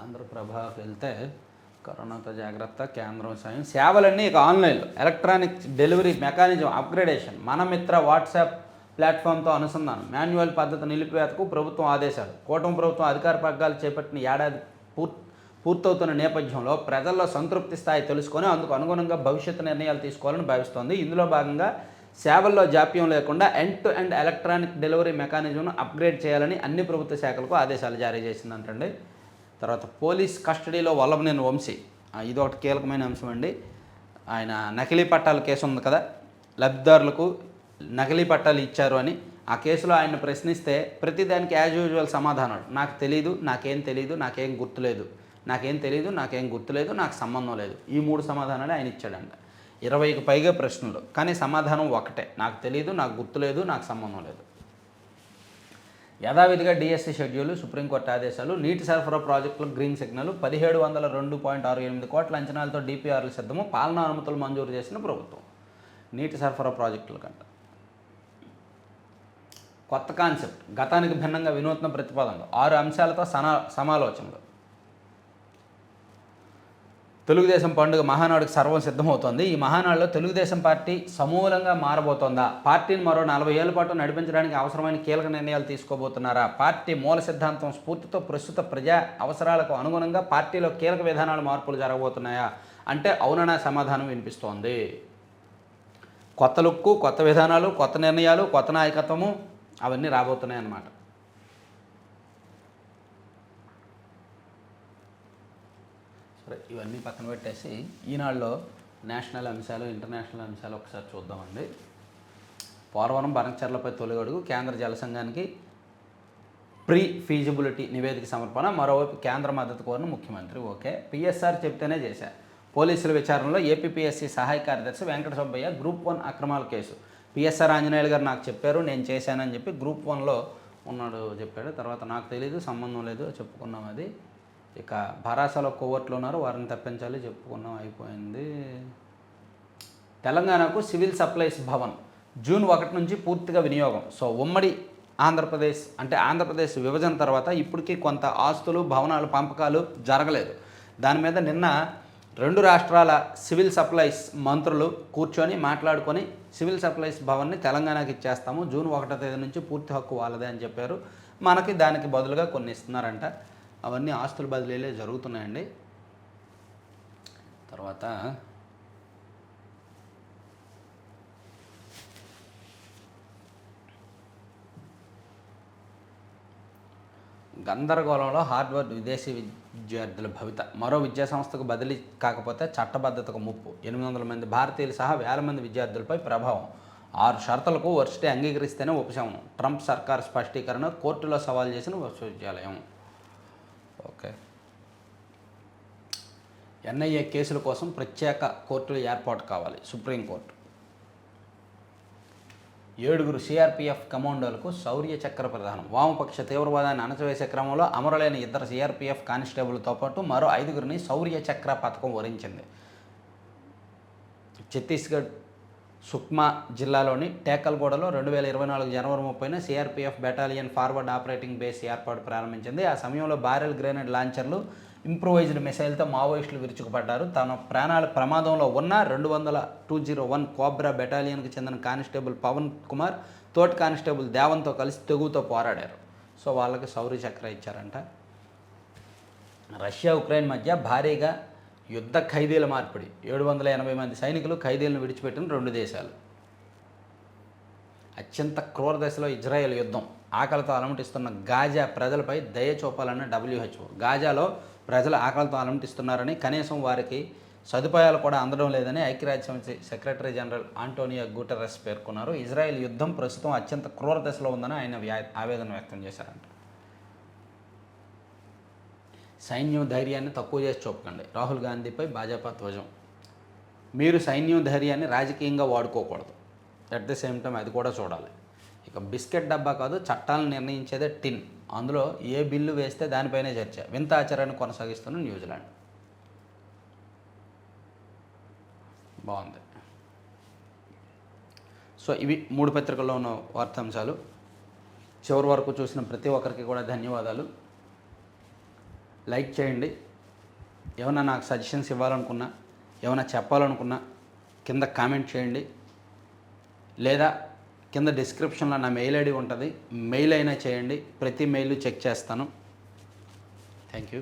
ఆంధ్రప్రభకి వెళ్తే కరోనాతో జాగ్రత్త, కేంద్రం సాయం, సేవలన్నీ ఇక ఆన్లైన్లో, electronic delivery mechanism upgradation, Mana Mitra WhatsApp ప్లాట్ఫామ్తో అనుసంధానం, మాన్యువల్ పద్ధతి నిలిపివేతకు ప్రభుత్వం ఆదేశాలు. కూటమి ప్రభుత్వం అధికార పగ్గాలు చేపట్టిన ఏడాది పూర్తవుతున్న నేపథ్యంలో ప్రజల్లో సంతృప్తి స్థాయి తెలుసుకొని అందుకు అనుగుణంగా భవిష్యత్తు నిర్ణయాలు తీసుకోవాలని భావిస్తోంది. ఇందులో భాగంగా సేవల్లో జాప్యం లేకుండా end to end electronic delivery మెకానిజంను అప్గ్రేడ్ చేయాలని అన్ని ప్రభుత్వ శాఖలకు ఆదేశాలు జారీ చేసిందంటండి. తర్వాత పోలీస్ కస్టడీలో వల్లభనేని వంశీ, ఇది ఒకటి కీలకమైన అంశం అండి. ఆయన నకిలీ పట్టాల కేసు ఉంది కదా, లబ్ధిదారులకు నకిలీ పట్టాలు ఇచ్చారు అని. ఆ కేసులో ఆయన ప్రశ్నిస్తే ప్రతిదానికి యాజ్ యూజువల్ సమాధానాలు, నాకు తెలీదు, నాకేం తెలీదు, నాకేం గుర్తులేదు, నాకేం తెలీదు, నాకేం గుర్తులేదు, నాకు సంబంధం లేదు. ఈ 3 సమాధానాలు ఆయన ఇచ్చాడంట. 20కి పైగా ప్రశ్నలు, కానీ సమాధానం ఒకటే, నాకు తెలీదు, నాకు గుర్తులేదు, నాకు సంబంధం లేదు. యథావిధిగా డిఎస్సి షెడ్యూలు, సుప్రీంకోర్టు ఆదేశాలు. నీటి సరఫరా ప్రాజెక్టులకు గ్రీన్ సిగ్నల్, 1702.68 కోట్ల అంచనాలతో డిపిఆర్లు సిద్ధము, పాలనా అనుమతులు మంజూరు చేసిన ప్రభుత్వం. నీటి సరఫరా ప్రాజెక్టుల కంట కొత్త కాన్సెప్ట్, గతానికి భిన్నంగా వినూత్న ప్రతిపాదనలు, 6 అంశాలతో సమాలోచనలు. తెలుగుదేశం పండుగ మహానాడుకు సర్వం సిద్ధమవుతోంది. ఈ మహానాడులో తెలుగుదేశం పార్టీ సమూలంగా మారబోతోందా? పార్టీని మరో 40 ఏళ్ల పాటు నడిపించడానికి అవసరమైన కీలక నిర్ణయాలు తీసుకోబోతున్నారా? పార్టీ మూల సిద్ధాంతం స్ఫూర్తితో ప్రస్తుత ప్రజా అవసరాలకు అనుగుణంగా పార్టీలో కీలక విధానాల మార్పులు జరగబోతున్నాయా అంటే అవుననే సమాధానం వినిపిస్తోంది. కొత్త లుక్కు, కొత్త విధానాలు, కొత్త నిర్ణయాలు, కొత్త నాయకత్వము అవన్నీ రాబోతున్నాయి అన్నమాట. సరే, ఇవన్నీ పక్కన పెట్టేసి ఈనాడులో నేషనల్ అంశాలు, ఇంటర్నేషనల్ అంశాలు ఒకసారి చూద్దామండి. పోలవరం బనకచర్లపై తొలి అడుగు, కేంద్ర జల సంఘానికి ప్రీ ఫీజిబిలిటీ నివేదిక సమర్పణ, మరోవైపు కేంద్ర మద్దతు కోరిన ముఖ్యమంత్రి. ఓకే, పిఎస్ఆర్ చెప్తేనే చేశారు. పోలీసుల విచారణలో ఏపీపీఎస్సీ సహాయ కార్యదర్శి వెంకట సుబ్బయ్య గ్రూప్ 1 అక్రమాల కేసు. పిఎస్ఆర్ ఆంజనేయులు గారు నాకు చెప్పారు, నేను చేశానని చెప్పి గ్రూప్ 1లో ఉన్నాడు చెప్పాడు. తర్వాత నాకు తెలీదు, సంబంధం లేదు చెప్పుకున్నాం. అది ఇక భరాసాలో కోవర్ట్లు ఉన్నారు, వారిని తప్పించాలి చెప్పుకున్నాం, అయిపోయింది. తెలంగాణకు సివిల్ సప్లైస్ భవన్ జూన్ 1 నుంచి పూర్తిగా వినియోగం. సో ఉమ్మడి ఆంధ్రప్రదేశ్ అంటే ఆంధ్రప్రదేశ్ విభజన తర్వాత ఇప్పటికీ కొంత ఆస్తులు, భవనాలు పంపకాలు జరగలేదు. దాని మీద నిన్న రెండు రాష్ట్రాల సివిల్ సప్లైస్ మంత్రులు కూర్చొని మాట్లాడుకొని సివిల్ సప్లైస్ భవన్ని తెలంగాణకి ఇచ్చేస్తాము, జూన్ 1వ తేదీ నుంచి పూర్తి హక్కు వాళ్ళదే అని చెప్పారు. మనకి దానికి బదులుగా కొన్ని ఇస్తున్నారంట. అవన్నీ ఆస్తుల బదిలీలే జరుగుతున్నాయండి. తర్వాత గందరగోళంలో హార్వర్డ్ విదేశీ విద్యార్థుల భవిత. మరో విద్యాసంస్థకు బదిలీ కాకపోతే చట్టబద్ధతకు ముప్పు. 800 మంది భారతీయులు సహా వేల మంది విద్యార్థులపై ప్రభావం. 6 షరతులకు వర్సిటీ అంగీకరిస్తేనే ఉపశమనం. ట్రంప్ సర్కార్ స్పష్టీకరణ కోర్టులో సవాల్ చేసిన విశ్వవిద్యాలయం. ఓకే. ఎన్ఐఏ కేసుల కోసం ప్రత్యేక కోర్టులు ఏర్పాటు కావాలి. సుప్రీంకోర్టు. 7 సిఆర్పిఎఫ్ కమాండోలకు శౌర్య చక్ర ప్రదానం. వామపక్ష తీవ్రవాదాన్ని అణచివేసే క్రమంలో అమరులైన 2 సిఆర్పిఎఫ్ కానిస్టేబుల్తో పాటు మరో 5గురిని శౌర్య చక్ర పథకం వరించింది. ఛత్తీస్గఢ్ సుక్మా జిల్లాలోని టేకల్గూడలో 2024 జనవరి 30న CRPF battalion forward operating base ఏర్పాటు ప్రారంభించింది. ఆ సమయంలో బారెల్ గ్రెనేడ్ లాంచర్లు, ఇంప్రూవైజ్డ్ మిసైల్తో మావోయిస్టులు విరుచుకుపడ్డారు. తన ప్రాణాల ప్రమాదంలో ఉన్న 201 కోబ్రా బెటాలియన్కి చెందిన కానిస్టేబుల్ పవన్ కుమార్ తోటి కానిస్టేబుల్ దేవన్తో కలిసి తెగుతో పోరాడారు. సో వాళ్ళకి శౌర్య చక్ర ఇచ్చారంట. రష్యా ఉక్రెయిన్ మధ్య భారీగా యుద్ధ ఖైదీల మార్పిడి. 780 మంది సైనికులు ఖైదీలను విడిచిపెట్టిన 2 దేశాలు. అత్యంత క్రూర దశలో ఇజ్రాయెల్ యుద్ధం. ఆకలితో అలమటిస్తున్న గాజా ప్రజలపై దయ చూపాలన్న WHO. గాజాలో ప్రజలు ఆకలితో అలమటిస్తున్నారని, కనీసం వారికి సదుపాయాలు కూడా అందడం లేదని ఐక్యరాజ్యసమితి సెక్రటరీ జనరల్ ఆంటోనియో గుటెరస్ పేర్కొన్నారు. ఇజ్రాయెల్ యుద్ధం ప్రస్తుతం అత్యంత క్రూర దశలో ఉందని ఆయన ఆవేదన వ్యక్తం చేశారంట. సైన్యం ధైర్యాన్ని తక్కువ చేసి చూపకండి. రాహుల్ గాంధీపై భాజపా ధ్వజం. మీరు సైన్యం ధైర్యాన్ని రాజకీయంగా వాడుకోకూడదు. అట్ ది సేమ్ టైం అది కూడా చూడాలి. ఇక బిస్కెట్ డబ్బా కాదు, చట్టాలను నిర్ణయించేదే టిన్. అందులో ఏ బిల్లు వేస్తే దానిపైనే చర్చ. వింత ఆచారాన్ని కొనసాగిస్తున్న న్యూజిలాండ్. బాగుంది. సో ఇవి 3 పత్రికల్లో ఉన్న వార్తాంశాలు. చివరి వరకు చూసిన ప్రతి ఒక్కరికి కూడా ధన్యవాదాలు. లైక్ చేయండి. ఏమైనా నాకు సజెషన్స్ ఇవ్వాలనుకున్నా, ఏమైనా చెప్పాలనుకున్నా కింద కామెంట్ చేయండి. లేదా కింద డిస్క్రిప్షన్లో నా మెయిల్ ఐడి ఉంటుంది, మెయిల్ అయినా చేయండి. ప్రతి మెయిల్ చెక్ చేస్తాను. Thank you.